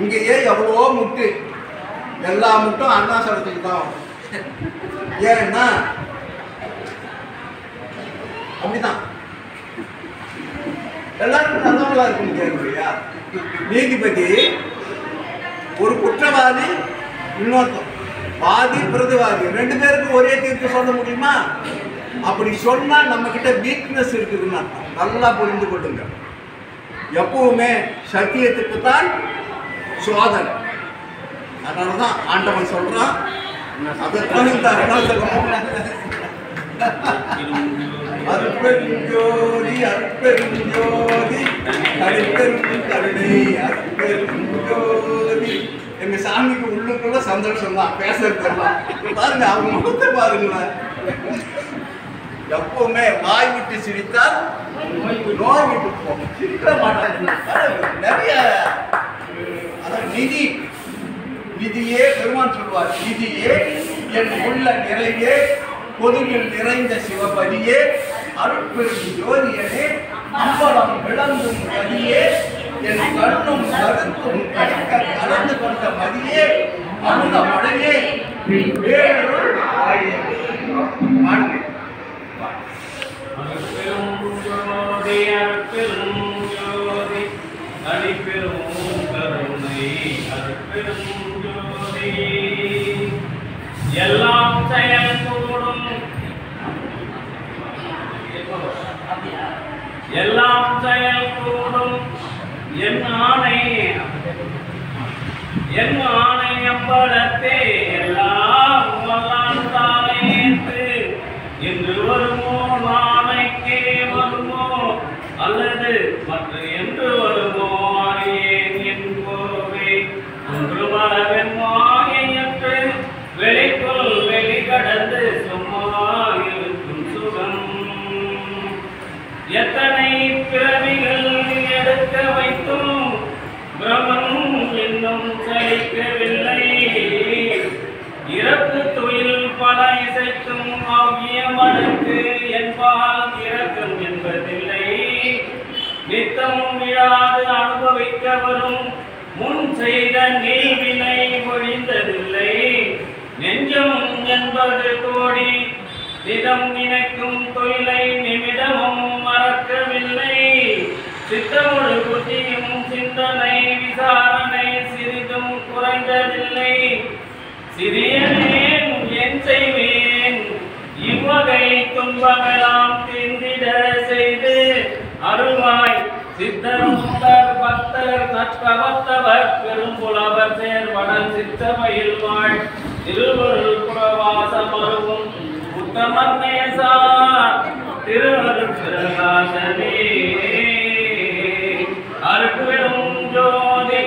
இங்கேயே எவ்வளோ முட்டு, எல்லா முட்டும் அருணாச்சலத்துக்கு தான். ஏன்னா அப்படிதான் எல்லாருக்கும் நல்லவங்களா இருக்க முடியாது இல்லையா? நீதிபதி ஒரு குற்றவாளி, இன்னொருத்தன் வாதி பிரதிவாதி, ரெண்டு பேருக்கும் ஒரே தீர்ப்பு சொல்ல முடியுமா? அப்படி சொன்னா நம்ம கிட்ட வீக்னஸ் இருக்குதுன்னு நல்லா புரிந்து கொள்ளுங்க. எப்பவுமே சத்தியத்துக்கு தான் சோதனை. அதனாலதான் ஆண்டவன் சொல்றான், அதற்கான இந்த அருட்பெருஞ்சோதி அருட்பெருஞ்சோதி அருட்பெரும் கருணை அருட்பெருஞ்சோதி. எங்க சாமிக்கு உள்ளுக்குள்ள சந்தோஷம் தான், பேசுறதுலாம் பாருங்க, அவங்க முகத்தை பாருங்களேன். எப்பவுமே வாய் விட்டு சிரித்தால் நோய் விட்டு போகும். சிரிக்க மாட்டாங்க. நிறைய அதான் நிதியே பெருமான் சொல்வார், நிதியே என் உள்ள நிறையே பொதுவில் நிறைந்த சிவபதியே அருட்பெரும் ஜோதியனே அம்பலம் விளங்கும் பதியே என் கண்ணும் கருத்தும் கலக்க கலந்து கொண்ட மதியே அமுத மழையே வேறொரு எல்லாம் செயல்கூடும் எல்லாம் செயல்கூடும் என் ஆணை அம்பலத்தே எல்லாம் வல்லான் தானேத்து இன்று வருமோ நாளைக்கே வருமோ அல்லது மற்ற என்று வருமோ அறியேன் என்போவே ஒன்று மலவென் மாயையற்று வெளிக்குள் வெளி கடந்து சும்மா இருக்கும் சுகம் எத்தனை பிறவிகள் எடுக்க வைத்தும் பிரமன் இன்னும் சலிக்கவில்லை இறப்பு தொழில் பல இசைக்கும் ஆகிய மனுக்கு என்பால் இறக்கம் என்பதில்லை நித்தமும் விழாது அனுபவிக்க வரும் முன் செய்த நீவினை ஒழிந்ததில்லை நெஞ்சம் என்பது கோடி நிதம் நினைக்கும் தொழிலை நிமிடமும் மறக்கவில்லை சித்தமொழி புத்தியும் சிந்தனை விசாரணை சிறிதும் குறைந்ததில்லை சிறியனேன் என் செய்வேன் இவ்வகை துன்பமெல்லாம் திந்திட செய்து அருள்வாய் சித்தரும் பக்தர் நற்பவத்தவர் பெரும்புலவர் சேர்வடன் சித்தமையில் வாழ் திருவருள் புறவாசம் அருவும் உத்தமர் நேசா திருவருள் பிரகாசனே அருட்பெரும் ஜோதி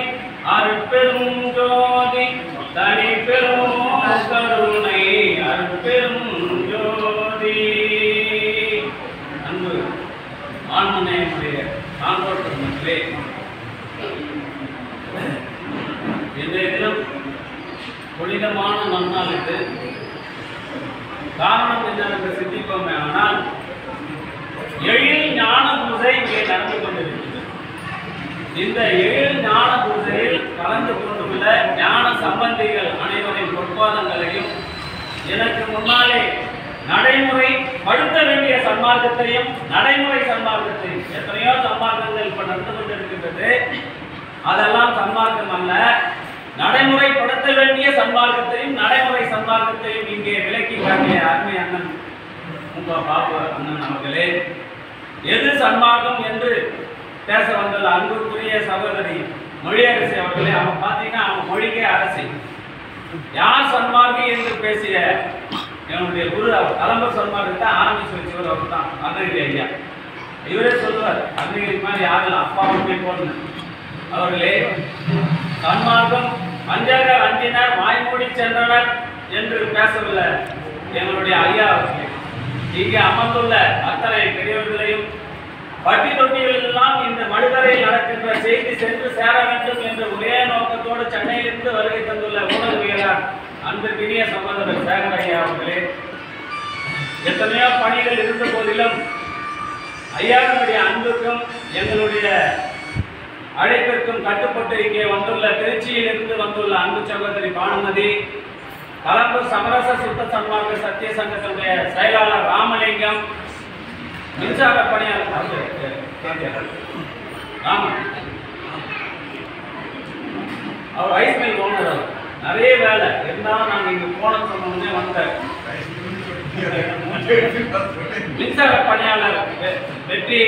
அருட்பெரும் ஜோதி தனி பெரும் கருணை அருட்பெரும் ஜோதி. அன்பு ஆன்மநேயமுடைய சான்றோர் பெருமக்களே, இன்றைய தினம் புனிதமான நன்னாள் இது. காரணம் என்னவென்று சிந்திப்போமே ஆனால் எழில் ஞான பூஜை இங்கே நடந்து கொண்டிருக்கிறது. இந்த எழில் ஞான பூஜையில் கலந்து கொண்டுள்ள ஞான சம்பந்திகள் அனைவரின் பொற்பாதங்களையும் எனக்கு முன்னாலே நடைமுறைப்படுத்த வேண்டிய சன்மார்க்கத்தையும் நடைமுறை சன்மார்க்கத்தையும் எத்தனையோ சன்மார்க்கங்கள் இப்ப நடந்து கொண்டிருக்கின்றது. அதெல்லாம் சன்மார்க்கம் அல்ல. நடைமுறைப்படுத்த வேண்டிய சன்மார்க்கத்தையும் நடைமுறை சன்மார்க்கத்தையும் இங்கே விலக்கி காட்டிய அருமை அண்ணன் உங்க பாபு அண்ணன் அவர்களே, எது சன்மார்க்கம் என்று பேச வந்துள்ள அன்புக்குரிய சகோதரி மொழியரசி அவர்களே, அவங்க பார்த்தீங்கன்னா அவங்க மொழிக்கே அரசி. யார் சன்மார்க்கி என்று பேசிய என்னுடைய குரு அவர் கலம்பர் சன்மார்க்கத்தை ஆரம்பிச்சு வச்சவர் அவர் தான் அருணகிரி ஐயா. இவரே சொல்லுவார், அருணகிரி மாதிரி யாரும் அப்பாவுமே போடணும். அவர்களே, சன்மார்க்கம் அஞ்சகர் அஞ்சினர் வாய்மூடி சென்றனர் என்று பேசவில்லை எங்களுடைய ஐயா அவர்களே. இங்கே அமர்ந்துள்ள அத்தனை பெரியவர்களையும் பட்டி தொட்டிகளெல்லாம் இந்த மடுகரையில் நடக்கின்ற செய்தி சென்று சேர வேண்டும் என்ற ஒரே நோக்கத்தோடு சென்னையிலிருந்து வருகை தந்துள்ள ஊடகவியலாளர் அன்புக்குரிய சகோதரர் சேகர் ஐயா அவர்களே, எத்தனையோ பணிகள் இருந்த போதிலும் ஐயாவுடைய அன்புக்கும் எங்களுடைய அழைப்பிற்கும் கட்டுப்பட்டு இங்கே வந்துள்ள திருச்சியில் இருந்து வந்துள்ள அன்பு சகோதரி பானுமதி, கலம்பூர் சமரச சுத்த சன்மார்க்க சத்திய சங்கத்தினுடைய செயலாளர் ராமலிங்கம், மின்சார பணியாளர் ராமன், அவர் ரைஸ் மில் ஓனர். அவர் நிறைய வேலை இருந்தாலும் நாங்கள் இங்கே போன சொன்னோடனே வந்தார். மின்சார பணியாளர் வெற்றி,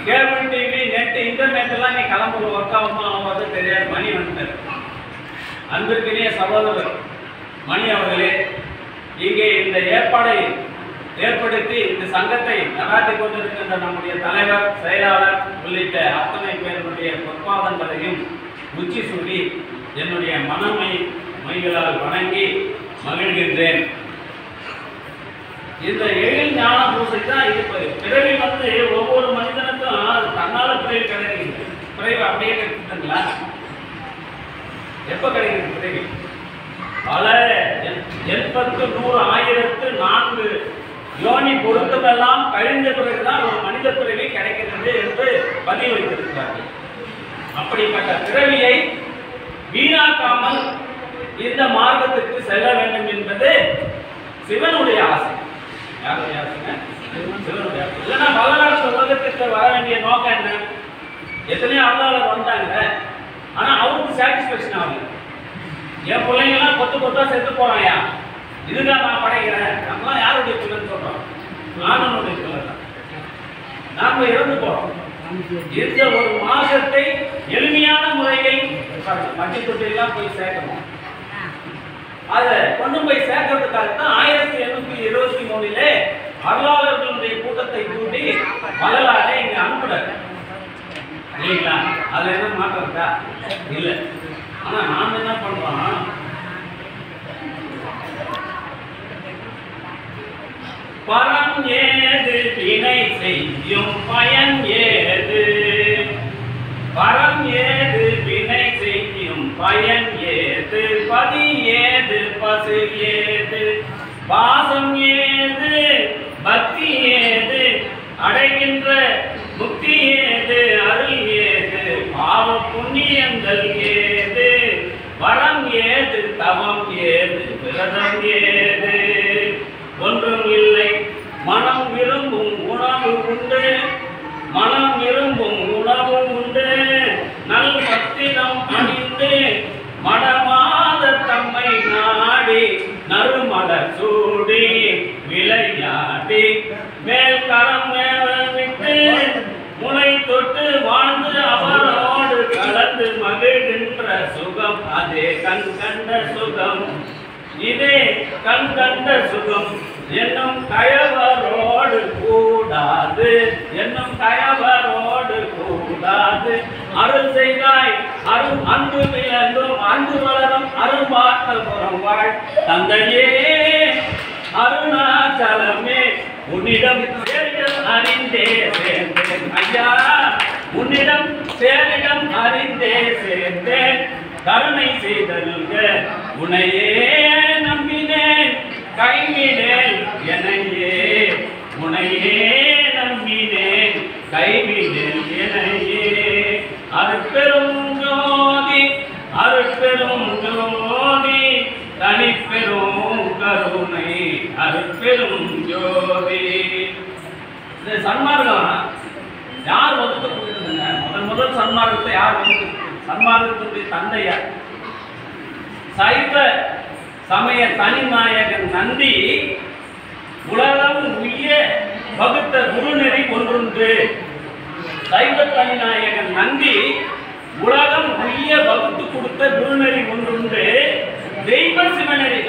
கேபிள் டிவி, நெட், இன்டர்நெட் எல்லாம் நீ கலம்பூர் ஒர்க் ஆகும்போது தெரியாது. மணி வந்துட்டார். அன்பிற்கினிய சகோதரர் மணி அவர்களே, இங்கே இந்த ஏற்பாடை ஏற்படுத்தி இந்த சங்கத்தை நடாத்தி கொண்டிருக்கின்ற நம்முடைய தலைவர், செயலாளர் உள்ளிட்ட அத்தனை பேருடைய பொற்பாதங்களையும் உச்சி சூடி என்னுடைய மொழிகளால் வணங்கி மகிழ்கின்றேன். இந்த எழில் ஞான பூசை தான் இது. பிறவி வந்து ஒவ்வொரு மனிதனுக்கும் தன்னால பிறவி கிடைக்கிறது. பிறவி அப்படியே கிடைக்குதுங்களா? எப்ப கிடைக்கிறது பிறவி? பல 80, 100, 1004 யோனி பொருத்தமெல்லாம் கழிந்த பிறகுதான் ஒரு மனித பிறவி கிடைக்கிறது என்று பதிவு வைத்திருக்கிறார்கள். அப்படிப்பட்ட பிறவியை வீணாக்காமல் இந்த மார்க்கத்திற்கு செல்ல வேண்டும் என்பது சிவனுடைய ஆசை. யாருடைய ஆசைங்க? சிவனுடைய ஆசை. இல்லைன்னா வளராட்சி உலகத்திற்கு வர வேண்டிய நோக்கம் என்ன? எத்தனையோ அருளாளர் வந்தாங்க, ஆனா அவருக்கு சாட்டிஸ்பேக்ஷன் ஆகல. என் பிள்ளைங்கெல்லாம் கொத்து கொத்தா செத்து போறாயா, இதுதான் நான் படைக்கிறேன். நம்மளாம் யாருடைய பிள்ளைன்னு சொல்றோம்? ஆனனுடைய பிள்ளை தான். நாம இறந்து போறோம். இந்த ஒரு மாசத்தை எளிமையான முறையில் மட்டி தொட்டிலாம் போய் சேர்க்கணும். அதை கொண்டு போய் சேர்க்கறதுக்காக தான் 1823 அருளாளர்களுடைய கூட்டத்தை கூட்டி வள்ளலாரை இங்க அனுப்புறாரு இல்லைங்களா? அதுல என்ன மாற்றம் இருக்கா? இல்லை. ஆனா நாம் என்ன பண்றோம்? பரம் ஏது வினை செய்யும் பயன் ஏது? பரம் ஏது வினை செய்யும் பயன் ஏது? பதி ஏது பசு ஏது? பாசம் ஏது பக்தி ஏது? அடைகின்ற முக்தி ஏது? அருள் ஏது? பாவ புண்ணியங்கள் ஏது? வரம் ஏது? தவம் ஏது? விரதம் ஏது? ஒன்றும் இல்லை. மனம் விரும்பும் உணவு உண்டு, மனம் விரும்பும் உணவு உண்டு. நல் பத்திரம் அணிந்து மடமாத தம்மை நாடி நறுமலர் சூடி விளையாடி மேல் கரம் மேல விட்டு முளை தொட்டு வாழ்ந்து அவரோடு கலந்து மகிழ்கின்ற சுகம் அதே கண் கண்ட சுகம். இதே கண் கண்ட சுகம் என்னும் கயவரோடு கூடாது, என்னும் கயவரோடு கூடாது. அருள் செய்தாய் அருள் அன்பு விளங்கும் அன்பு வளரும் அருள்பாற்றபுரம் வாழ் தந்தையே அருணாச்சலமே உன்னிடம் சேரிடம் அறிந்தே சேர்ந்தேன். ஐயா உன்னிடம் சேரிடம் அறிந்தே சேர்ந்தேன். கருணை செய்தல்க உனையே நம்பினேன் கைவிடேன் எனையே. உனையே நம்பினேன் கைவிடேன் எனையே. அருட்பெரும் ஜோதி அருட்பெரும் ஜோதி தனிப்பெரும் கருணை அருட்பெரும் ஜோதி. இந்த சன்மார்க்கம் யார் வகுத்து கொடுக்குதுங்க? முதல் சன்மார்க்கத்தை யார் வகுத்து? சன்மார்க்கத்துடைய தந்தையார் சைவ சமய தனிநாயகன் நந்தி உலகம் உய்ய வகுத்த குருநெறி ஒன்றுண்டு. சைவ தனிநாயகன் நந்தி உலகம் உய்ய வகுத்து கொடுத்த குருநெறி ஒன்றுண்டு. தெய்வ சிவநெறி.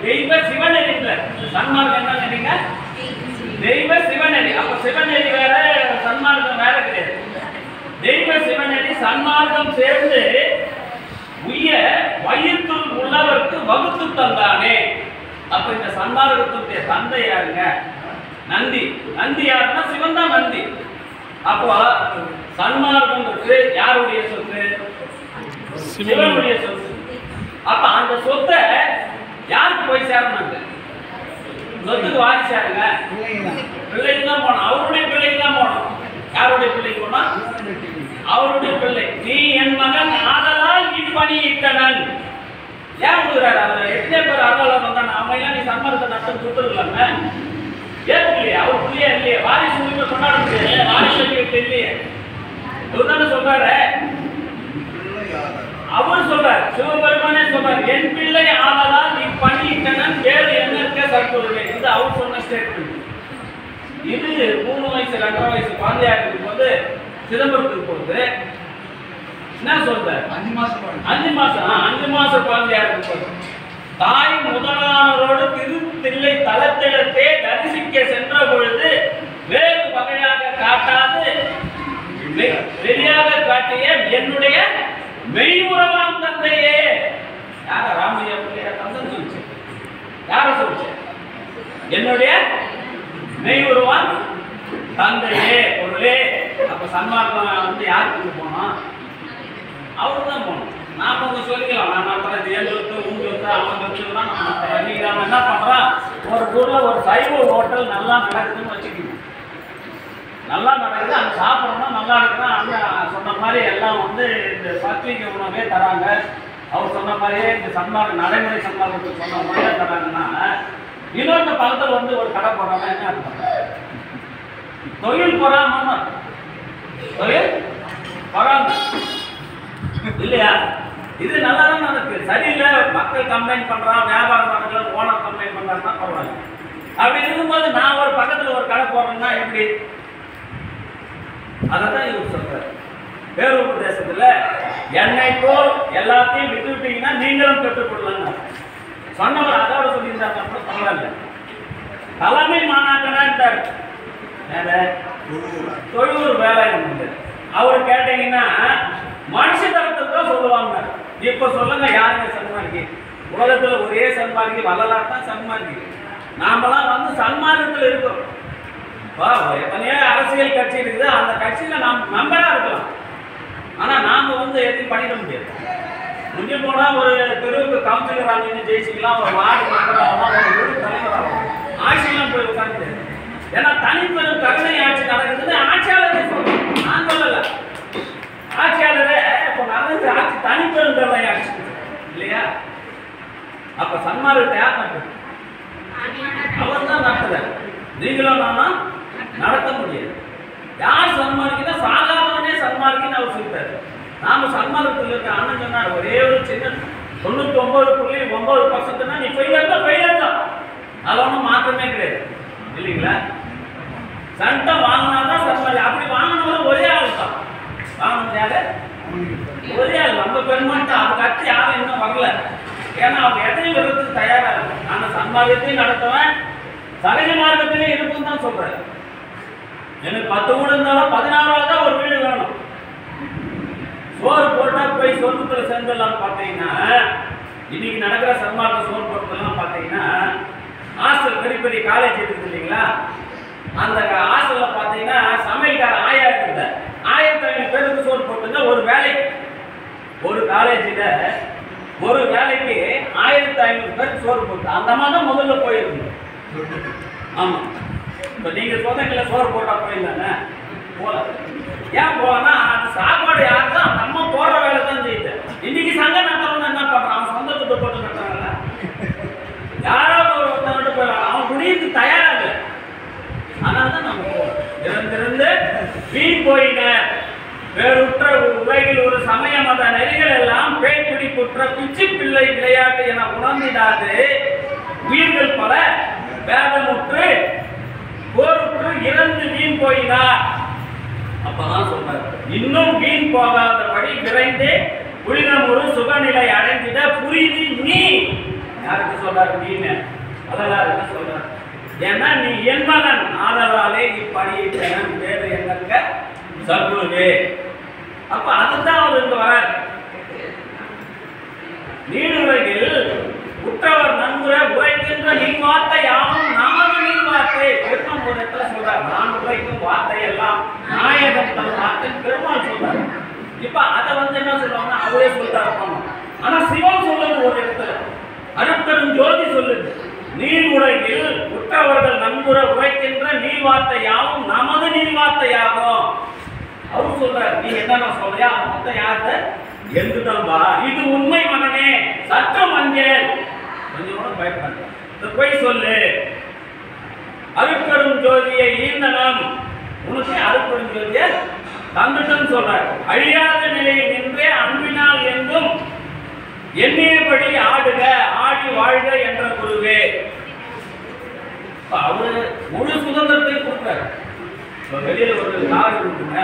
தெய்வ சிவநெறி இல்ல, சன்மார்க்கம் என்ன நினைங்க? தெய்வ சிவநெறி. அப்ப சிவநெறி வேற சன்மார்க்கம் வேற கிடையாது. தெய்வ சிவநெறி சன்மார்க்கம் சேர்ந்து உய்ய வயிற்றுள் உள்ளவருக்கு வகுத்து தந்தானே. அப்ப இந்த சன்மார்க்கத்துடைய தந்தை யாருங்க? நந்தி. நந்தி யாருன்னா சிவன் தான் நந்தி. அப்போ சன்மார்க்கம்ன்றது யாருடைய சொத்து? சிவனுடைய சொத்து. அப்ப அந்த சொத்தை யாருக்கு போய் சேரணுங்க? சொத்துக்கு வாரிசு யாருங்க? பிள்ளைக்கு தான் போனோம். அவருடைய பிள்ளைக்கு தான் போனோம். யாருடைய பிள்ளைக்கு போனா? அவருடைய பிள்ளை. நீ என் மகன் ஆதலால் இப்பணியிட்டனன். ஏன் கொடுக்குறாரு? அவர் எத்தனை பேர் அருளாளர் வந்தாங்க, அவங்க எல்லாம் நீ சன்மார்க்கத்தை நடத்த கொடுத்துருக்கலாமே, ஏற்கலையே. அவர் பிள்ளையா இல்லையே, வாரிசு உரிமை கொண்டாட முடியாது, வாரிசு இல்லையே. இவர் தானே சொல்றாரு, அவர் சொல்றார், சிவபெருமானே சொல்றார், என் பிள்ளை ஆதலால் நீ பண்ணிட்டனன், வேறு என்ன இருக்க சர்க்குருவேன். இது அவர் சொன்ன ஸ்டேட்மெண்ட். இது 3 வயசு 2.5 வயசு குழந்தையா இருக்கும் போது சிதம்பரத்துக்கு போகுது. என்ன சொல்ற? 5 மாசம் குழந்தையா இருக்கும் போது தாய் முதலானவரோடு திருத்தில்லை தலத்திடத்தே தரிசிக்க சென்ற பொழுது வேறு வகையாக காட்டாது வெளியாக காட்டிய என்னுடைய மெய்யுறவாம் தந்தையே. யார? ராமையா பிள்ளையா தந்தைன்னு சொல்லிச்சு. யார சொல்லிச்சு? என்னுடைய மெய்யுறவாம் தந்தையே பொருளே. அப்ப சன்மார்க்கம் வந்து யாருக்கு போனோம்? அவரு தான் போகணும். நாம வந்து சொல்லிக்கலாம், நான் நடத்துறது ஏழுத்து உங்களுக்கு அவங்க வச்சுதான் இன்னைக்கு நாம என்ன பண்றோம், ஒரு ஊர்ல ஒரு சைவ ஹோட்டல் நல்லா நடக்குதுன்னு வச்சுக்கணும். நல்லா நடக்குது, அங்கே சாப்பிட்றோம்னா நல்லா இருக்குன்னா அங்கே சொன்ன மாதிரி எல்லாம் வந்து இந்த சாத்வீக உணவே தராங்க. அவர் சொன்ன மாதிரியே இந்த சன்மார்க்க நடைமுறை சன்மார்க்கத்துக்கு சொன்ன மாதிரியே தராங்கன்னா, இன்னொரு பக்கத்தில் வந்து ஒரு கடை போடுறாங்க. என்ன அர்த்தம்? தொழில் பொறாம, தொழில் பொறாம இல்லையா? இது நல்லா தான் நடக்குது. சரியில்லை, மக்கள் கம்ப்ளைண்ட் பண்றான், வியாபாரம் நடக்கல, ஓனர் கம்ப்ளைண்ட் பண்றாங்கன்னா பரவாயில்ல. அப்படி இருக்கும்போது நான் ஒரு பக்கத்தில் ஒரு கடை போடுறேன்னா எப்படி? அதான் இவர் சொல்றாரு வேறொரு தேசத்துல, என்னை போல் எல்லாத்தையும் விட்டுவிட்டீங்கன்னா நீங்களும் பெற்றுக்கொள்ளலாம் சொன்னவர். அதோட சொல்லியிருந்தாங்க பரவாயில்ல. தலைமை மாணாக்கனான்ட்டார். தொழிலூர் வேலை உண்டு. அவர் கேட்டீங்கன்னா மனுஷ தரத்துக்கு தான் சொல்லுவாங்க. இப்ப சொல்லுங்க, யாருங்க சன்மார்க்கி? உலகத்துல ஒரே சன்மார்க்கி வள்ளலார் தான் சன்மார்க்கி. நாமெல்லாம் வந்து சன்மார்க்கத்தில் இருக்கிறோம். எத்தனையோ அரசியல் கட்சி இருக்குது, அந்த கட்சியில நாம் மெம்பரா இருக்கலாம். ஆனா நாம வந்து எதையும் பண்ணிட முடியாது. முடிஞ்சு போனா ஒரு தெருவுக்கு கவுன்சிலர் ஆகின்னு ஜெயிச்சிக்கலாம், ஒரு வார்டு மெம்பர் ஆகலாம், ஒரு ஊர் தலைவர் ஆகலாம். ஆட்சியெல்லாம் போய் உட்காந்து, ஏன்னா தனிப்பெரும் கருணை ஆட்சி நடக்குதுன்னு ஆட்சியாளரே சொல்றோம். நான் சொல்லல, ஆட்சியாளரே இப்போ நடந்து ஆட்சி தனிப்பெரும் கருணை ஆட்சி இல்லையா? அப்ப சன்மார்க்கத்தை யார் நடக்குது? அவர் தான் நடத்துறாரு. நீங்களும் நானா நடத்த முடியாது. யார் சன்மார்க்கினா சாதாரணனே சன்மார்க்கின்னு அவர் சொல்லிட்டாரு. நாம சன்மார்க்கத்தில் இருக்க அண்ணன் சொன்னார், ஒரே ஒரு சின்ன 99.9% நீ ஃபெயிலியர் தான். அது ஒன்றும் மாற்றமே கிடையாது இல்லைங்களா? சட்டம் வாங்கினாதான் சன்மார்க்கி. அப்படி வாங்கினவரும் ஒரே ஆள் தான். வாங்கினது யாரு? ஒரே ஆள். நம்ம பெருமான் அவங்க கட்சி யாரும் இன்னும் வரல. ஏன்னா அவங்க எதையும் விடுறதுக்கு தயாரா இருக்கும். அந்த சன்மார்க்கத்தையும் நடத்துவேன், சகஜ மார்க்கத்திலே இருக்குன்னு தான் சொல்றாரு. எனக்கு 10 வீடு இருந்தாலும் 16ஆவதா ஒரு வீடு வேணும். சோறு போட்டா போய் சொர்க்கத்துல சேர்ந்துடலாம் பார்த்தீங்கன்னா, இன்னைக்கு நடக்கிற சன்மார்க்க சோறு போட்டதெல்லாம் பார்த்தீங்கன்னா, ஹாஸ்டல் பெரிய பெரிய காலேஜ் இருக்குது இல்லைங்களா? அந்த ஹாஸ்டல்ல பார்த்தீங்கன்னா சமையல்கார ஆயா இருக்குது. 1500 பேருக்கு சோறு போட்டுங்க ஒரு வேலைக்கு. ஒரு காலேஜில் ஒரு வேலைக்கு 1500 பேருக்கு சோறு போட்டு அந்த மாதிரி தான் முதல்ல போயிருந்தோம். ஆமா, இப்போ நீங்க சொந்தங்கள சோறு போட்டா போயிருந்தானே போல. ஏன் போலன்னா அந்த சாப்பாடு யாரு தான் நம்ம போடுற வேலை தான் செய்யுது. இன்னைக்கு சங்க நடத்துறவங்க என்ன பண்றான்? அவன் சொந்த துட்டு போட்டு நடத்துறாங்கல்ல, யாராவது ஒரு ஒருத்தர் போயிடலாம். அவன் குடியிருக்கு தயாரா இல்லை. அதனால தான் நம்ம இறந்திருந்து வீண் போயின வேறுற்ற உலகில் ஒரு சமய மத நெறிகள் எல்லாம் பேய்பிடி குற்ற பிச்சு பிள்ளை விளையாட்டு என உணர்ந்திடாது உயிர்கள் பல வேதமுற்று போருற்று இறந்து வீண் போயினார். அப்பதான் சொல்றாரு, இன்னும் வீண் போகாதபடி விரைந்து புனிதம் ஒரு சுகநிலை அடைந்திட புரிதி நீ. யாருக்கு சொல்றாரு? நீன்னு அதெல்லாம் சொல்றாரு. ஏன்னா நீ என் மகன் ஆதலாலே இப்படியை வேறு என்னங்க சர்க்குருவே. அப்ப அதுதான் அவர் இங்க வராரு. நீடுலகில் உற்றவர் நன்குற உரைக்கின்ற நீ வார்த்தை யாவும் நமது நீ வார்த்தை. பெருமாள் ஒரு இடத்துல சொல்றாரு, நான் உரைக்கும் வார்த்தை எல்லாம் நாயகன் தன் வார்த்தை பெருமாள் சொல்றாரு. இப்ப அதை வந்து என்ன சொல்றாங்கன்னா அவரே சொல்றாரு. ஆனா சிவன் சொல்லுது ஒரு இடத்துல, அருட்பெரும் ஜோதி சொல்லுது, நீர் உலகில் உற்றவர்கள் நன்குற உரைக்கின்ற நீர் வார்த்தை யாவும் நமது நீர் வார்த்தையாகும். அவர் சொல்றாரு, நீ என்ன சொல்றியா மொத்தம் யார்கிட்ட எழுந்துட்டா, இது உண்மை மகனே, சற்று மஞ்சள் கொஞ்சம் கூட பயப்பட போய் சொல்லு. அருட்பெரும் ஜோதியை ஈந்தனம், உனக்கு அருட்பெரும் ஜோதியை தந்துட்டும் சொல்றார். அழியாத நிலையில் நின்றே அன்பினால் எங்கும் எண்ணியபடி ஆடுக, ஆடி வாழ்க என்ற குருவே. அவரு முழு சுதந்திரத்தை கொடுத்தாரு. வெளியில ஒரு கார் இருக்குங்க,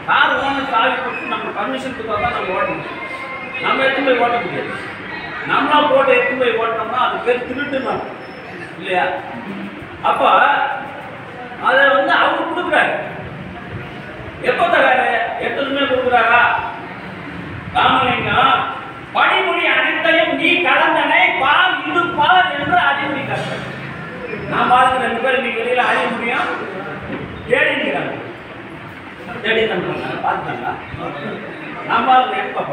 கார் ஓன சாவி கொடுத்து நம்ம பர்மிஷன் கொடுத்தா தான் நம்ம ஓட்ட முடியும். நம்ம எடுத்து போய் ஓட்ட முடியாது. நம்மளா போட்டு எடுத்து போய் ஓட்டோம்னா அது பேர் திருட்டு இல்லையா? அப்ப அதை அவரு கொடுக்குறாரு. எப்ப தராரு? எப்போதுமே கொடுக்குறாரா? ராமலிங்கம் படிமுடி அனைத்தையும் நீ கலந்தனை பார், இது பார் என்று அறிவுரை காட்டுறாரு. நான் பார்த்து 2 பேர் இன்னைக்கு வெளியில அறிய முடியும் தேடிக்கிறாங்க, தேடி தந்துடுறாங்க. பார்த்துட்டாங்களா? நம்ம எப்ப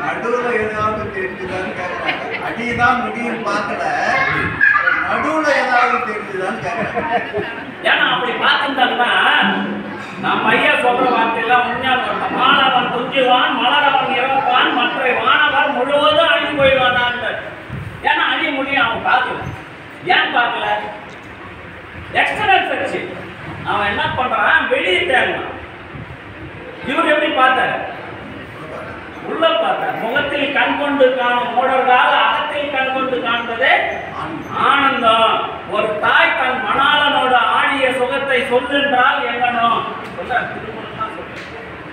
நடுவுல ஏதாவது தெரிஞ்சுதான்னு கேட்கறாங்க. அடிதான் முடியும் பார்க்கல, நடுவுல ஏதாவது தெரிஞ்சுதான்னு கேட்கறாங்க. ஏன்னா அப்படி பார்த்துட்டாங்கன்னா நம்ம ஐயா சொல்ற வார்த்தையெல்லாம் உண்மையாக மாணவன் துஞ்சுவான், மலரவன் இறப்பான், மற்ற மாணவர் முழுவதும் அழிஞ்சு போயிடுவான். ஏன்னா அழிய முடியும் அவன் பார்க்கல. ஏன் பார்க்கல? எக்ஸ்டர்னல் சர்ச் அவன் என்ன பண்றான், வெளியே தேடலாம். இவர் எப்படி பார்த்தாரு? உள்ள பார்த்தார். முகத்தில் கண் கொண்டு காணும் மூடர்களால் அகத்தில் கண் கொண்டு காண்பதே ஆனந்தம். ஒரு தாய் தன் மணாளனோட ஆடிய சுகத்தை சொல்லுன்றால் எங்கனும் சொல்றார். திருமணம் சொல்றார்.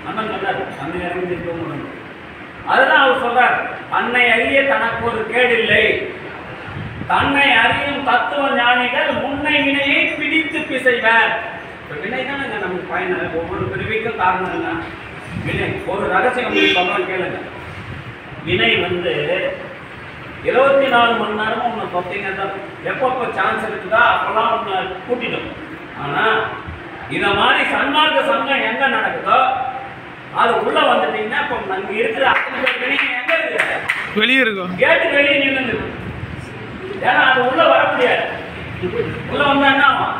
அண்ணன் சொன்னார், அன்னை அறிந்து திருமணம். அதுதான் அவர் சொல்றார், அன்னை அறிய தனக்கு ஒரு கேடில்லை, தன்னை அறியும் தத்துவ ஞானிகள் முன்னை வினையை பிடித்து பிசைவர். வினை தானே நமக்கு பயன். ஒவ்வொரு பிரிவிக்கும் காரணம் என்ன? வினை. ஒரு ரகசியம் சொல்றோம் கேளுங்க. வினை 24 மணி நேரமும் உன்னை பார்த்தீங்கன்னா எப்பப்போ சான்ஸ் இருக்குதா அப்பெல்லாம் உன்னை கூட்டிடும். ஆனா இத மாதிரி சன்மார்க்க சங்கம் எங்க நடக்குதோ அது உள்ள வந்துட்டீங்கன்னா இப்போ அங்க இருக்கிற வினை எங்க இருக்கு? வெளியே இருக்கும். கேட்டு வெளியே நின்று. ஏன்னா அது உள்ள வர முடியாது. உள்ள வந்தா என்ன ஆகும்?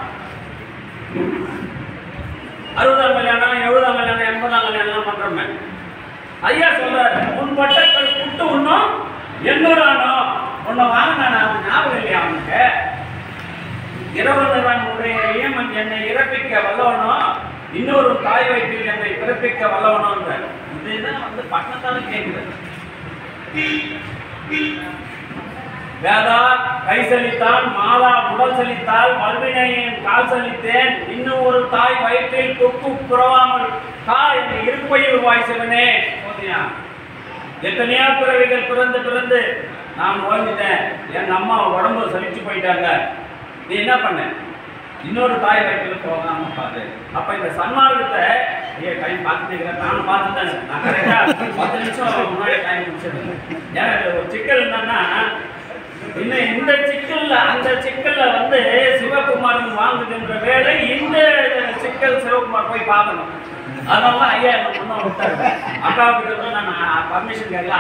60ஆம் கல்யாணம், 70ஆம் கல்யாணம், 80ஆம் கல்யாணம் பண்றோமே. ஐயா சொல்றாரு, உன் பட்டக்கள் புட்டு உண்ணும் என்னோடானோ உன்னை வாங்க. நான் ஞாபகம் இல்லையா அவனுக்கு? இரவனுடைய என்னை இறப்பிக்க வல்லவனோ, இன்னொரு தாய் வயிற்றில் என்னை பிறப்பிக்க வல்லவனோன்ற இதுதான் பட்டத்தால கேட்கிறது. வேதா கை செலுத்தான், மாதா உடல் செலுத்தால், மல்வினையின் கால் செலுத்தேன், இன்னும் ஒரு தாய் வயிற்றில் தொக்கு புறவாமல் கா என்னை இருப்பையில் வாய்ச்சவனே. போதியா எத்தனையோ பிறவிகள் பிறந்து பிறந்து நான் ஓய்ந்துட்டேன், எங்க அம்மா உடம்பு சலிச்சு போயிட்டாங்க, நீ என்ன பண்ண? இன்னொரு தாய் வயிற்றில் போகாம பாரு. அப்ப இந்த சன்மார்க்கத்தை டைம் பார்த்துட்டு நானும் பார்த்துட்டேன். நான் கரெக்டா 10 நிமிஷம் முன்னாடி டைம் முடிச்சிருக்கேன். ஏன்னா ஒரு சிக்கல் என்னன்னா, இன்னும் இந்த சிக்கல்ல அந்த சிக்கல்ல சிவகுமாரன் வாங்குகின்ற வேலை இந்த சிக்கல் சிவகுமார் போய் பார்க்கணும். அதனால ஐயா என்ன பண்ண விட்டாரு. அக்காவுக்கு நான் பர்மிஷன் கேட்கல.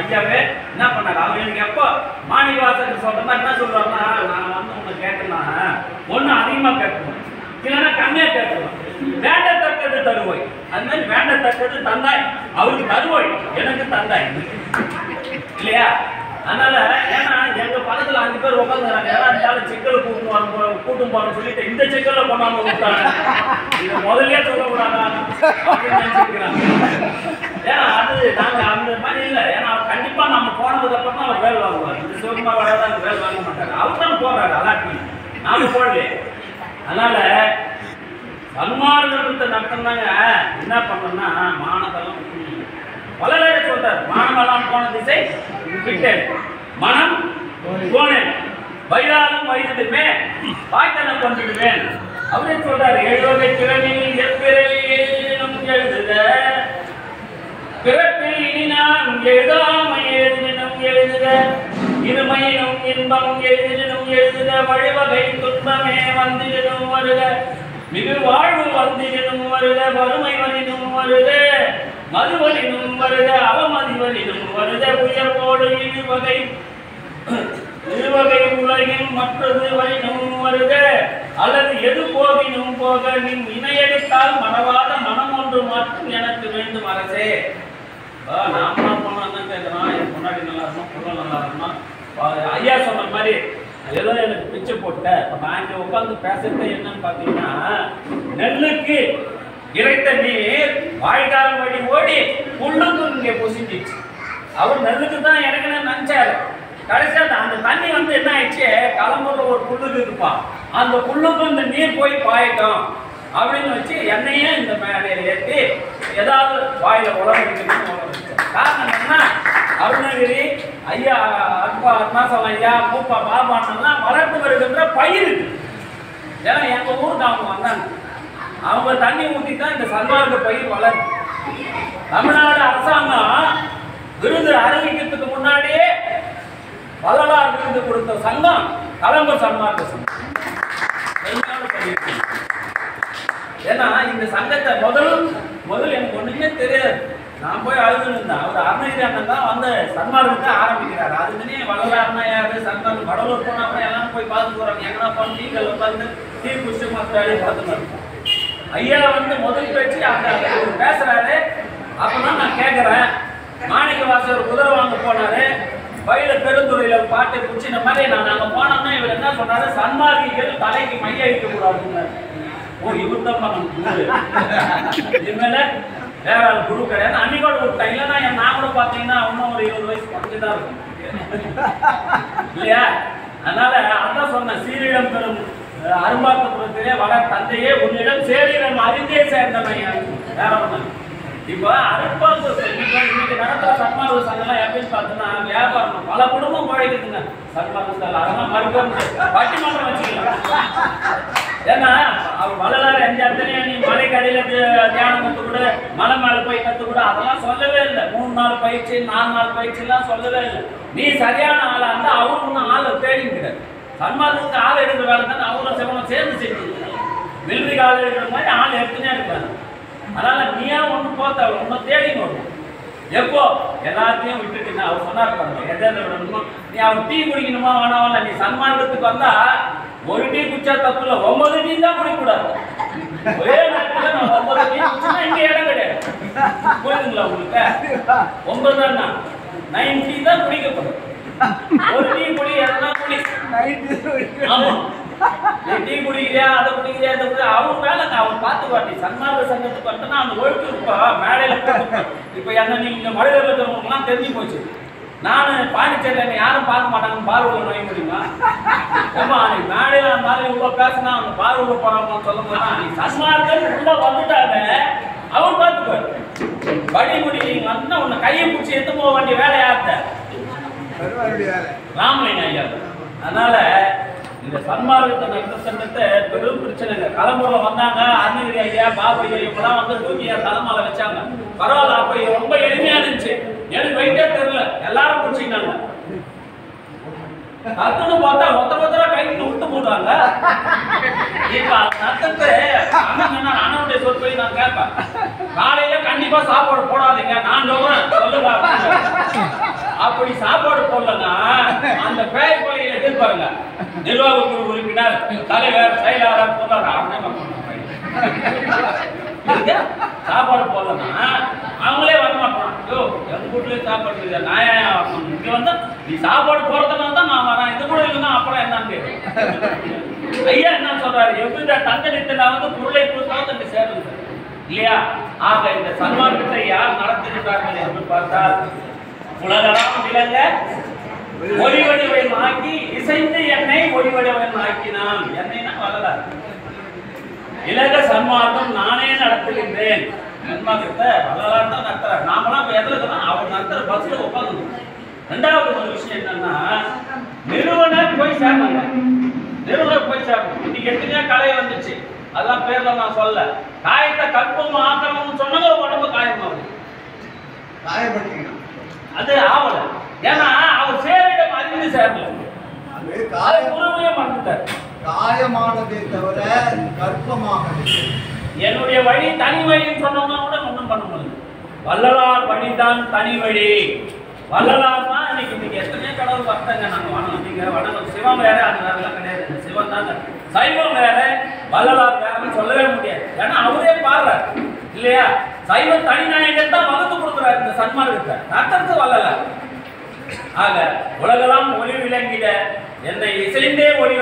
ஐயாவே என்ன பண்ணாரு, அவர் எனக்கு எப்போ மாணிவாசகர் சொல்ற மாதிரி என்ன சொல்றாருன்னா, நான் உன்னை கேட்கலாம், ஒன்னும் அதிகமா கேட்கணும், இல்லைன்னா கம்மியா கேட்கணும். வேண்டத்தக்கது தருவாய். அது மாதிரி வேண்டத்தக்கது தந்தாய். அவருக்கு தருவாய், எனக்கு தந்தாய் இல்லையா? அதனால ஏன்னா எங்க பக்கத்துல 5 பேர் உட்காந்துறாங்க. யாராலும் சிக்கல் கூட்டும் போறோம் சொல்லிட்டு இந்த சிக்கல்ல கொண்டாந்து விட்டாங்க. இதை முதல்ல சொல்லக்கூடாதா அப்படின்னு நினைச்சிருக்கிறாங்க. ஏன்னா அது நாங்க அந்த மாதிரி இல்லை. ஏன்னா கண்டிப்பா நம்ம போனதுக்கு அப்புறம் தான் அவர் வேலை வாங்குவார். இந்த சிவகுமார் வராதான் வேலை வாங்க மாட்டாரு. அவர் தான் போறாரு அலாட்மெண்ட், நாம போடலையே. அதனால சன்மார்க்கத்தை நடத்தினாங்க. என்ன பண்ணோம்னா மானதெல்லாம் பலவேற சொல்றார். மானமெல்லாம் போன திசை விட்டேன், மனம் போனேன், வயதாலும் வயதுமே வாய்த்தனை கொண்டுடுவேன். அவரே சொல்றாரு, 7 வகை பிறவியில் எப்பிறவியிலும் எழுதுக, பிறப்பில் இனி நான் எழுதாமை எழுதினும் எழுதுக, இருமையினும் இன்பம் எழுதினும் எழுதுக, வழிவகை துன்பமே வந்தினும் வருக, மிகு வாழ்வு வந்தினும் வருக, வறுமை வரினும் வருக, மதுவலினும் வருக, அவமதிவலினும் வருக, உயர்வோடு இருவகை உலகின் மற்றது வலினும் வருக, அல்லது எது போகினும் போக நீ இணையடித்தால் மறவாத மனம் ஒன்று மட்டும் எனக்கு வேண்டும் அரசே. நாம போனோம் தான் கேட்கறான், என் முன்னாடி நல்லா இருக்கணும், பொருள் நல்லா இருக்கணும். ஐயா சொன்ன மாதிரி ஏதோ எனக்கு பிச்சை போட்டேன். இப்போ நான் இங்கே உட்காந்து பேசுறது என்னன்னு பார்த்தீங்கன்னா, நெல்லுக்கு இறைத்த நீர் வாய்க்கால் வழி ஓடி புல்லுக்கு இங்கே பொசிஞ்சிச்சு. அவர் நெல்லுக்கு தான் இறங்கணும்னு நினைச்சாரு. கடைசியாக அந்த தண்ணி வந்து என்ன ஆயிடுச்சு, கிளம்புற ஒரு புல்லுக்கு இருப்பான், அந்த புல்லுக்கு இந்த நீர் போய் பாயட்டும் அப்படின்னு வச்சு என்னையே இந்த மேடையில் ஏற்றி ஏதாவது வாயில உலகம் காரணம் என்ன, அருணகிரி ஐயா, அப்பா அருணாசலம் ஐயா, மூப்பா பாபான்னெல்லாம் வளர்த்து வருகின்ற பயிர். ஏன்னா எங்க ஊருக்கு அவங்க வந்தாங்க, அவங்க தண்ணி ஊற்றி தான் இந்த சன்மார்க்க பயிர் வளரும். தமிழ்நாடு அரசாங்கம் விருது அறிவிக்கிறதுக்கு முன்னாடியே வள்ளலார் விருது கொடுத்த சங்கம் கலம்பர் சன்மார்க்க சங்கம். ஏன்னா இந்த சங்கத்தை முதல் எனக்கு ஒண்ணுமே தெரியாது. நான் போய் அழுதுருந்தேன். அவர் அருணகிரி அண்ணன் தான் வந்து சன்மார்க்கத்தை ஆரம்பிக்கிறாரு. அதுக்குன்னே வள்ளலார்னா யாரு, சன்மார்க்கம் கடலூர் போனா கூட எல்லாம் போய் பார்த்து போறாங்க. எங்கன்னா போன டீக்கல் உட்காந்து டீ குடிச்சு மற்ற பார்த்துன்னு ஐயா வந்து முதல் பேச்சு அந்த பேசுறாரு. அப்பதான் நான் கேட்கறேன், மாணிக்க வாசகர் குதிரை வாங்க போனாரு, வயல பெருந்துறையில பாட்டு குச்சின மாதிரி நான் அங்க போனோம்னா இவர் என்ன சொன்னாரு, சன்மார்க்கிகள் தலைக்கு மைய அடிக்க கூடாதுன்னு. ஓ, இவர் தான் இனிமேல வேற குரு கிடையாது. அன்னைக்கோட விட்டேன். இல்லைன்னா நான் கூட பார்த்தீங்கன்னா இன்னும் ஒரு 20 வயசு குறைஞ்சுதான் இருக்கும் இல்லையா? அதனால அதான் சொன்னேன், சீரிடம் பெறும் அரும்பார்த்தபுரத்திலே வள தந்தையே உன்னிடம் சேரிடம் அறிந்தே சேர்ந்தவன். வேற ஒண்ணு இப்போ அரும்பார்த்தபுரம் இன்னைக்கு நடக்கிற சன்மார்க்க சங்கம்லாம் எப்படின்னு பார்த்தோம்னா வியாபாரம், பல குடும்பம் குழைக்குதுங்க சன்மார்க்க. அதெல்லாம் மறுபடியும் பட்டிமன்றம் வச்சுக்கலாம். ஏன்னா அவர் வள்ளலார் எந்த இடத்துலயும் நீ மலைக்கு அடியில தியானம் கற்றுக்கூட, மலை மேல போய் கற்றுக்கூட, அதெல்லாம் சொல்லவே இல்லை. 3 நாள் பயிற்சி 4 நாள் பயிற்சி எல்லாம் சொல்லவே இல்லை. நீ சரியான ஆளா இருந்தா அவரு ஒன்றும் ஆளை தேடிக்கிறார். சன்மார்க்கத்துக்கு ஆள் எடுக்கிற வேலை தானே அவரும் சிவனும் சேர்ந்து செஞ்சுருக்காங்க. மிலிட்ரிக்கு ஆள் எடுக்கிற மாதிரி ஆள் எடுத்துனே இருக்காங்க. அதனால நீயா ஒன்று போத்த ஒன்றும் தேடிங்க வரும். எப்போ எல்லாத்தையும் விட்டுட்டு அவர் சொன்னார் பாருங்க, எதை விடணுமோ நீ அவர் டீ குடிக்கணுமா வேணாம், நீ சன்மார்க்கத்துக்கு வந்தா ஒரு டீ குடிச்சா தப்பு இல்லை, 9 டீ தான் குடிக்கூடாது. ஒரே நேரத்தில் நான் 9 டீ குடிச்சுன்னா இங்கே இடம் கிடையாது. புரியுதுங்களா உங்களுக்கு? 9 தானா 9 டீ தான் குடிக்கப்படும். ஒரு டீ குடி எதனா குடி. ஆமா, நீ டீ குடிக்கிறியா, அதை குடிக்கிறியா, இதை குடி, அவர் வேலைங்க அவர் பார்த்துக்குவாட்டி. சன்மார்க்க சங்கத்துக்கு வந்துன்னா அந்த ஒழுக்கு இருப்பா மேடையில. இப்போ என்ன நீங்க மழையில இருக்கிறவங்களுக்குலாம் தெரிஞ்சு போச்சு. நான் பாண்டிச்சேரியில் என்னை யாரும் பார்க்க மாட்டாங்கன்னு பார்வையில் நோய முடியுமா? ஏமா நீ மேடையில் இருந்தாலும் இவ்வளோ பேசினா அந்த பார்வையில் போறாங்கன்னு சொல்லும் போது நீ சன்மார்க்கம் உள்ள வந்துட்டாங்க அவர் பார்த்துக்குவார். படிமுடி வந்து உன்னை கையை பிடிச்சி எடுத்து போக வேண்டிய வேலை யார்த்த? ராமலிங்க ஐயா. அதனால இந்த சன்மார்க்கத்தை நடத்த சங்கத்தை பெரும் பிரச்சனைங்க. கலம்பூரில் வந்தாங்க, அருணகிரி ஐயா, பாபு ஐயா இவங்கெல்லாம் வந்து தூக்கியா தலைமலை வச்சாங்க. பரவாயில்ல, அப்ப ரொம்ப எளிமையா இருந்துச்சு. எனக்கு வைட்டே தெரியல, எல்லாரும் பிடிச்சிக்கிட்டாங்க. கத்துன்னு பார்த்தா ஒருத்தர கைக்கு விட்டு போடுறாங்க. இப்ப நத்தத்தை அண்ணனுடைய சொற்களை நான் கேட்பேன், காலையில கண்டிப்பா சாப்பாடு போடாதீங்க, நான் சொல்றேன் சொல்லுங்க. அப்படி சாப்பாடு போடலன்னா அந்த பேய் பள்ளியில எதிர்பாருங்க, நிர்வாக குழு உறுப்பினர், தலைவர், செயலாளர் சொல்றாரு, சாப்பாடு போடலன்னா அவங்களே வரமாட்டான். எங்க வீட்லயே சாப்பாடு இல்லை, நான் இங்க வந்து நீ சாப்பாடு போறதுனால தான் நான் வரேன், இது கூட இல்லைன்னா அப்புறம் என்னன்னு ஐயா என்ன சொல்றாரு, எப்படி தங்கத்தில் வந்து பொருளை கொடுத்தாலும் சேர்ந்து இல்லையா? ஆக இந்த சன்மார்க்கத்தை யார் நடத்துகிறார்கள் என்று பார்த்தால் உலகெல்லாம் விளங்க ஒளிவடிவம் ஆக்கி இசைந்து என்னை ஒளிவடிவம் ஆக்கினான். என்னைன்னா வள்ளலார். இலக சன்மார்க்கம் நானே நடத்துகின்றேன். சன்மார்க்கத்தை வள்ளலார் தான் நடத்துறாரு. நாமெல்லாம் எதுல அவர் நடத்துற பஸ்ல உட்காந்து. ரெண்டாவது ஒரு விஷயம் என்னன்னா, நிறுவனர் போய் சேர்ந்தாங்க. நிறுவனர் போய் சேர்க்கணும். இன்னைக்கு எத்தனையோ கலை வந்துச்சு, அதெல்லாம் பேர்ல நான் சொல்ல. காயத்தை கற்பம் ஆக்கணும்னு சொன்னது உடம்பு காயமாகுது. காயப்பட்டீங்க அது ஆவல. ஏன்னா அவர் சேரிடம் அறிந்து சேரல, குருவையே மறந்துட்டார். காயமானதே தவிர கற்பமாக என்னுடைய வழி தனி வழின்னு சொன்னோம்னா கூட ஒன்றும் பண்ண முடியாது. வள்ளலார் வழிதான் தனி வழி. வள்ளலார் தான் இன்னைக்கு எத்தனையோ கடவுள் பக்தங்க நாங்கள் வணங்க. நீங்க வணங்க சிவம் வேற, அது வேறெல்லாம் கிடையாது. சிவன் தாங்க சைவம் வேற வள்ளலார் வேறன்னு சொல்லவே முடியாது. ஏன்னா அவரே பாடுறார் இல்லையா? சைவம் தனிநாயகன் தான் வகுத்து கொடுக்குறாரு இந்த சன்மார்க்கத்தை. அத்தற்கு வள்ளலார். ஆக உலகெல்லாம் ஒளி விளங்கிட என்னை இசைந்து ஒளி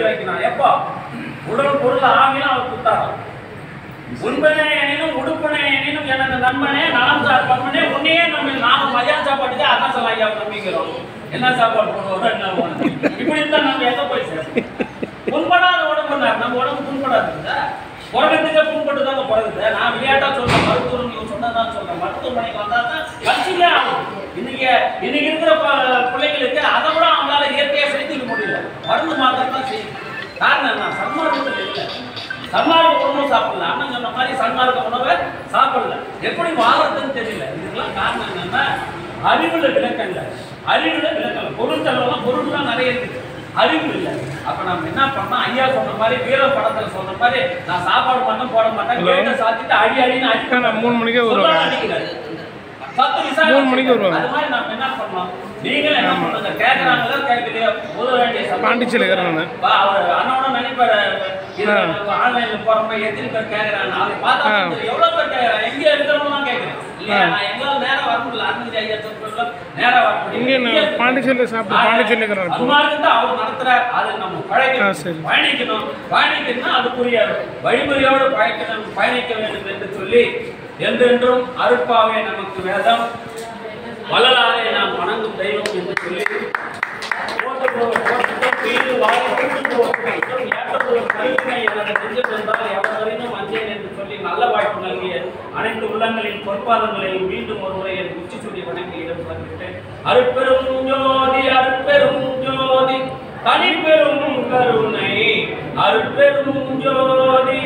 வைக்கணும். எப்போ உடல் பொருள் ஆகியும் அவர் குத்தாரம். உண்பனே எனினும் உடுப்பனே எனினும் எனது நண்பனே நலம் சார் பண்பனே உன்னையே நம்ம நாம மதியம் சாப்பாட்டுக்கு அதான் சொல்ல ஐயா நம்பிக்கிறோம். என்ன சாப்பாடு போடுவோம் என்ன இப்படி இருந்தா நம்ம எங்க போய் சேரும்? புண்படாத உடம்புனார் நம்ம உடம்பு புண்படாதுங்க. உலகத்துக்கே புண்பட்டு தாங்க பிறகுது. நான் விளையாட்டா சொல்றேன், மருத்துவம் சொன்னதான் சொல்றேன். மருத்துவமனைக்கு வந்தா தான் வச்சுக்கே ஆகும். இன்னைக்கு இருக்கிற பிள்ளைங்களுக்கு அதை விட அவங்களால இயற்கையா செலுத்திக்க முடியல. மருந்து மாத்திரம் தான் செய்யும். காரணம் என்ன? சன்மார்க்கத்தில் இல்லை. சன்மார்க்க உணவு சாப்பிடல. அண்ணன் சொன்ன மாதிரி சன்மார்க்க உணவை சாப்பிடல. எப்படி வாழ்றதுன்னு தெரியல. இதுக்கெல்லாம் காரணம் என்னன்னா அறிவுல விளக்கங்க. பொருள் செலவெல்லாம் பொருள் தான் நிறைய இருக்குது, அறிவு இல்லை. அப்ப நம்ம என்ன பண்ணோம்? ஐயா சொன்ன மாதிரி வீர படத்துல சொன்ன மாதிரி நான் சாப்பாடு பண்ண போட மாட்டேன், கேட்ட சாத்திட்டு அடின்னு அடிக்கிறேன். 3 மணிக்கே வருவாங்க. 3 மணிக்கு வருவாங்க. அது மாதிரி நம்ம என்ன பண்ணோம்? நீங்களும் என்ன பண்ணுங்க? கேட்கறாங்களா கேட்கலையா? போத வேண்டிய பாண்டிச்சேரி அவர் அண்ணோட நினைப்பாரு ஆன்லைன்ல போறப்ப எத்தனை பேர் கேட்கறாங்க. அதை பார்த்தா எவ்வளவு பேர் கேட்கறாங்க. எங்க இருக்கிறவங்க கேட்கறேன் இல்லையா? நான் எங்களால நேரம் வர முடியல. அண்ணன் ஐயா சொல்ல நேரம் வர முடியல. பாண்டிச்சேரியில சாப்பிட்டு பாண்டிச்சேரியில அவர் நடத்துறாரு. அதை நம்ம பயணிக்கணும். பயணிக்கணும்னா அதுக்குரிய வழிமுறையோடு பயணிக்க வேண்டும் என்று சொல்லி என்றென்றும் அருட்பாவே நமக்கு வேதம், வள்ளலாரை நாம் வணங்கும் தெய்வம் என்று சொல்லி நல்ல வாய்ப்பு நல்கிய அனைத்து உள்ளங்களின் பொற்பாதங்களையும் மீண்டும் ஒரு முறை என் உச்சி சுடி வணங்கி இடம் வந்துவிட்டேன். அருட்பெரும் ஜோதி தனிப்பெரும் கருணை அருட்பெரும் ஜோதி.